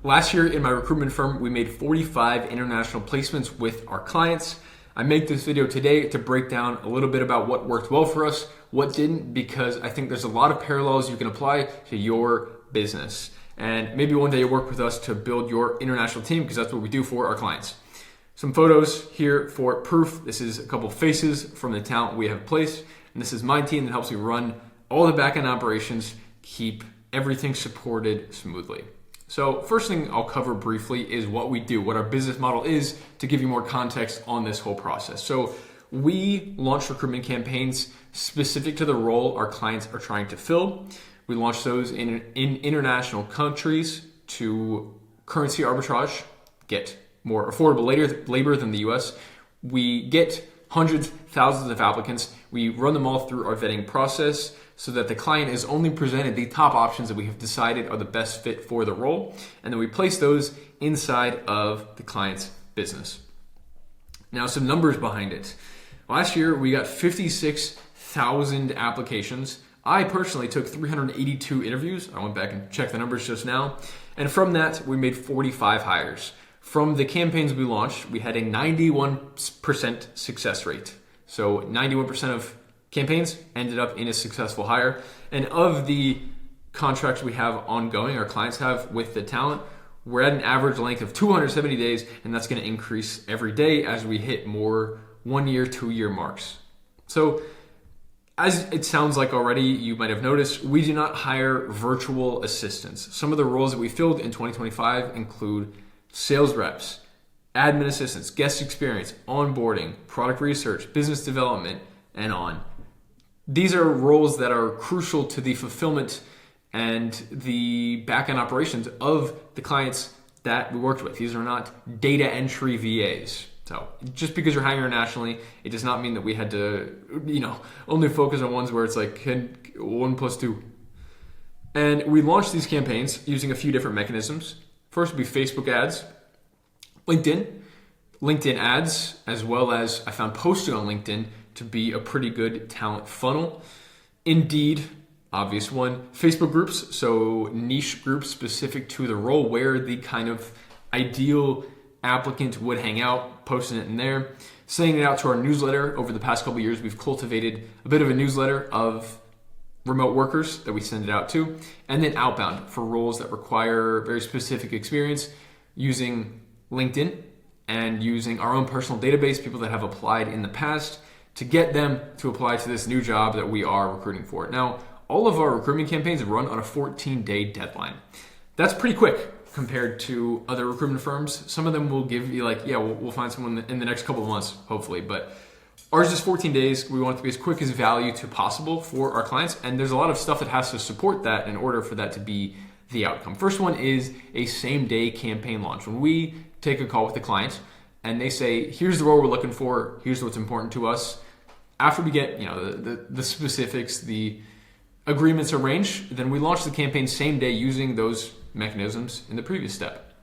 Last year in my recruitment firm, we made 45 international placements with our clients. I make this video today to break down a little bit about what worked well for us, what didn't, because I think there's a lot of parallels you can apply to your business. And maybe one day you'll work with us to build your international team, because that's what we do for our clients. Some photos here for proof. This is a couple faces from the talent we have placed. And this is my team that helps me run all the back-end operations, keep everything supported smoothly. So first thing I'll cover briefly is what we do, what our business model is, to give you more context on this whole process. So we launch recruitment campaigns specific to the role our clients are trying to fill. We launch those in international countries to currency arbitrage, get more affordable labor than the US. We get hundreds, thousands of applicants. We run them all through our vetting process so that the client is only presented the top options that we have decided are the best fit for the role. And then we place those inside of the client's business. Now, some numbers behind it. Last year, we got 56,000 applications. I personally took 382 interviews. I went back and checked the numbers just now. And from that, we made 45 hires. From the campaigns we launched, we had a 91% success rate. So 91% of campaigns ended up in a successful hire. And of the contracts we have ongoing, our clients have with the talent, we're at an average length of 270 days, and that's going to increase every day as we hit more 1 year, 2 year marks. So as it sounds like already, you might have noticed, we do not hire virtual assistants. Some of the roles that we filled in 2025 include sales reps, admin assistants, guest experience, onboarding, product research, business development, and on. These are roles that are crucial to the fulfillment and the back-end operations of the clients that we worked with. These are not data entry VAs. So just because you're hiring internationally, it does not mean that we had to, only focus on ones where it's like 1 + 2. And we launched these campaigns using a few different mechanisms. First would be Facebook ads, LinkedIn ads, as well as I found posting on LinkedIn to be a pretty good talent funnel. Indeed, obvious one. Facebook groups, so niche groups specific to the role where the kind of ideal applicant would hang out, posting it in there. Sending it out to our newsletter. Over the past couple of years, we've cultivated a bit of a newsletter of remote workers that we send it out to. And then outbound for roles that require very specific experience, using LinkedIn and using our own personal database, people that have applied in the past, to get them to apply to this new job that we are recruiting for. Now, all of our recruitment campaigns run on a 14-day deadline. That's pretty quick compared to other recruitment firms. Some of them will give you we'll find someone in the next couple of months, hopefully. But ours is 14 days. We want it to be as quick as value to possible for our clients. And there's a lot of stuff that has to support that in order for that to be the outcome. First one is a same-day campaign launch. When we take a call with the client and they say, here's the role we're looking for, here's what's important to us. After we get the specifics, the agreements arranged, then we launch the campaign same day using those mechanisms in the previous step.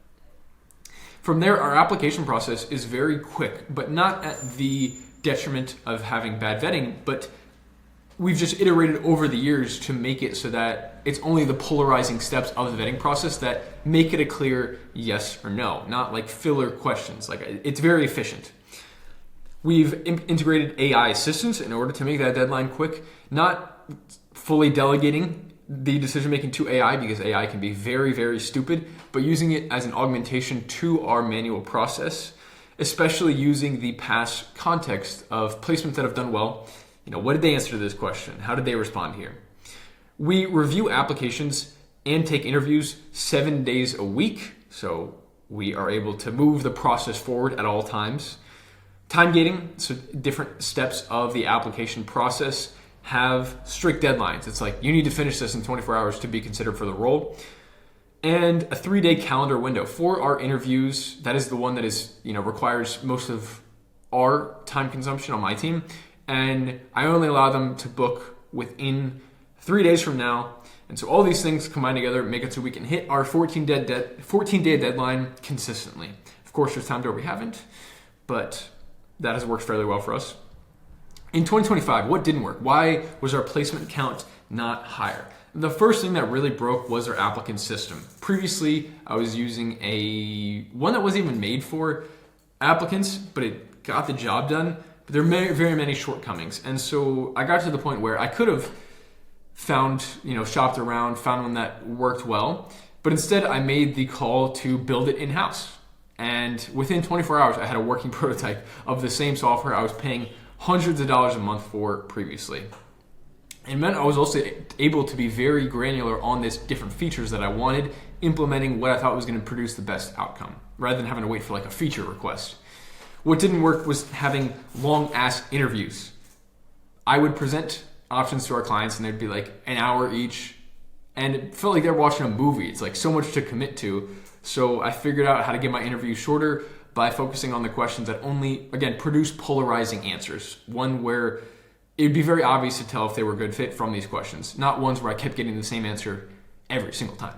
From there, our application process is very quick, but not at the detriment of having bad vetting, but we've just iterated over the years to make it so that it's only the polarizing steps of the vetting process that make it a clear yes or no, not like filler questions. It's very efficient. We've integrated AI assistants in order to make that deadline quick, not fully delegating the decision-making to AI, because AI can be very, very stupid, but using it as an augmentation to our manual process, especially using the past context of placements that have done well. What did they answer to this question? How did they respond here? We review applications and take interviews 7 days a week, so we are able to move the process forward at all times. Time gating, so different steps of the application process have strict deadlines. It's like, you need to finish this in 24 hours to be considered for the role. And a 3-day calendar window for our interviews. That is the one that requires most of our time consumption on my team. And I only allow them to book within 3 days from now. And so all these things combined together make it so we can hit our 14-day deadline consistently. Of course, there's times where we haven't, but that has worked fairly well for us. In 2025, what didn't work? Why was our placement count not higher? The first thing that really broke was our applicant system. Previously, I was using one that wasn't even made for applicants, but it got the job done. But there are very many shortcomings. And so I got to the point where I could have found, shopped around, found one that worked well. But instead, I made the call to build it in-house. And within 24 hours, I had a working prototype of the same software I was paying hundreds of dollars a month for previously. It meant I was also able to be very granular on this different features that I wanted, implementing what I thought was going to produce the best outcome, rather than having to wait for like a feature request. What didn't work was having long-ass interviews. I would present options to our clients and they'd be like an hour each, and it felt like they're watching a movie. It's like so much to commit to. So I figured out how to get my interview shorter by focusing on the questions that only, again, produce polarizing answers. One where it'd be very obvious to tell if they were a good fit from these questions, not ones where I kept getting the same answer every single time.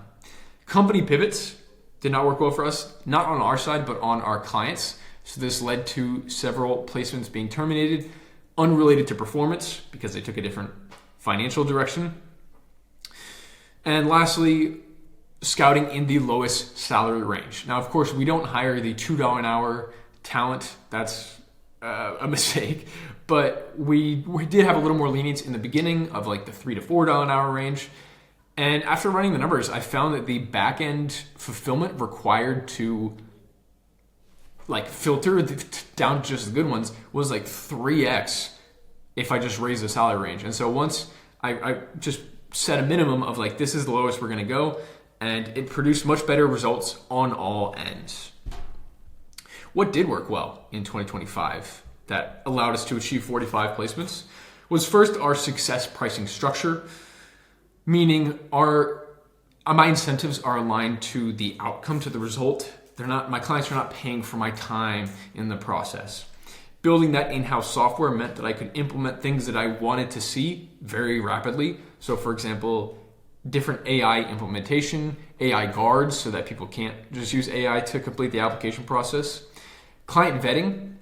Company pivots did not work well for us, not on our side, but on our clients. So this led to several placements being terminated, unrelated to performance because they took a different financial direction. And lastly, scouting in the lowest salary range. Now, of course, we don't hire the $2 an hour talent. That's a mistake. But we did have a little more lenience in the beginning of like the $3 to $4 an hour range. And after running the numbers, I found that the back-end fulfillment required to like filter down to just the good ones was like 3x if I just raised the salary range. And so once I just set a minimum of like, this is the lowest we're going to go, and it produced much better results on all ends. What did work well in 2025 that allowed us to achieve 45 placements was first our success pricing structure, meaning my incentives are aligned to the outcome, to the result. My clients are not paying for my time in the process. Building that in-house software meant that I could implement things that I wanted to see very rapidly. So for example, different AI implementation, AI guards so that people can't just use AI to complete the application process. Client vetting,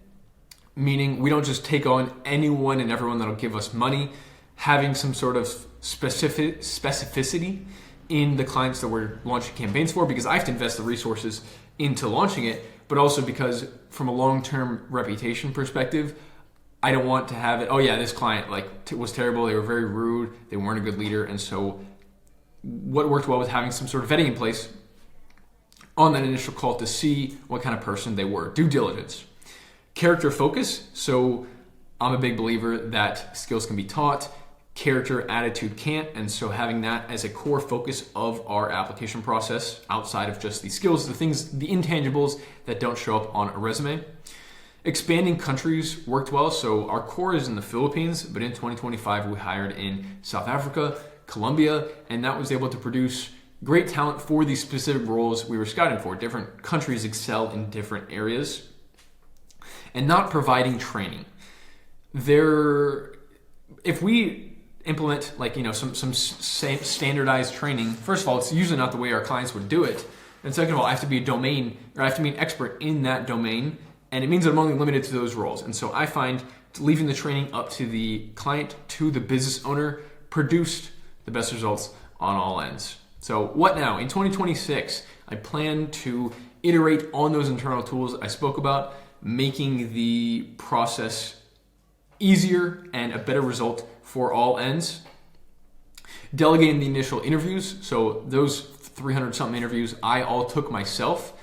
meaning we don't just take on anyone and everyone that'll give us money. Having some sort of specificity in the clients that we're launching campaigns for, because I have to invest the resources into launching it, but also because from a long-term reputation perspective, I don't want to have it, this client was terrible, they were very rude, they weren't a good leader. And so what worked well was having some sort of vetting in place on that initial call to see what kind of person they were. Due diligence. Character focus. So I'm a big believer that skills can be taught, character, attitude can't. And so having that as a core focus of our application process outside of just the skills, the things, the intangibles that don't show up on a resume. Expanding countries worked well. So our core is in the Philippines, but in 2025 we hired in South Africa, Colombia, and that was able to produce great talent for these specific roles we were scouting for. Different countries excel in different areas. And not providing training. If we implement some standardized training, first of all, it's usually not the way our clients would do it. And second of all, I have to be an expert in that domain. And it means that I'm only limited to those roles. And so I find leaving the training up to the client, to the business owner, produced the best results on all ends. So what now? In 2026, I plan to iterate on those internal tools I spoke about, making the process easier and a better result for all ends. Delegating the initial interviews. So those 300 something interviews I all took myself.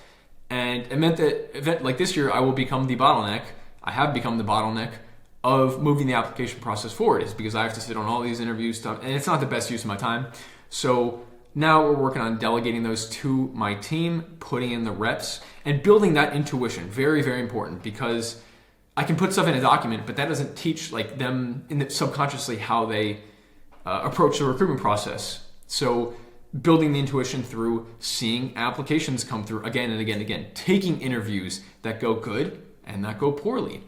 And it meant that event like this year, I will become the bottleneck. I have become the bottleneck of moving the application process forward. Is because I have to sit on all these interview stuff, and it's not the best use of my time. So now we're working on delegating those to my team, putting in the reps, and building that intuition. Very, very important, because I can put stuff in a document, but that doesn't teach them subconsciously how they approach the recruitment process. So building the intuition through seeing applications come through again and again and again, taking interviews that go good and that go poorly,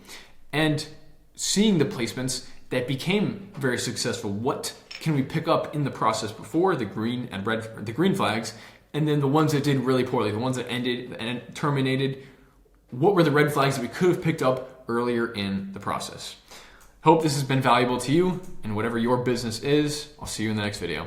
and seeing the placements that became very successful. What can we pick up in the process before the green and red, the green flags, and then the ones that did really poorly, the ones that ended and terminated, what were the red flags that we could have picked up earlier in the process? Hope this has been valuable to you in whatever your business is. I'll see you in the next video.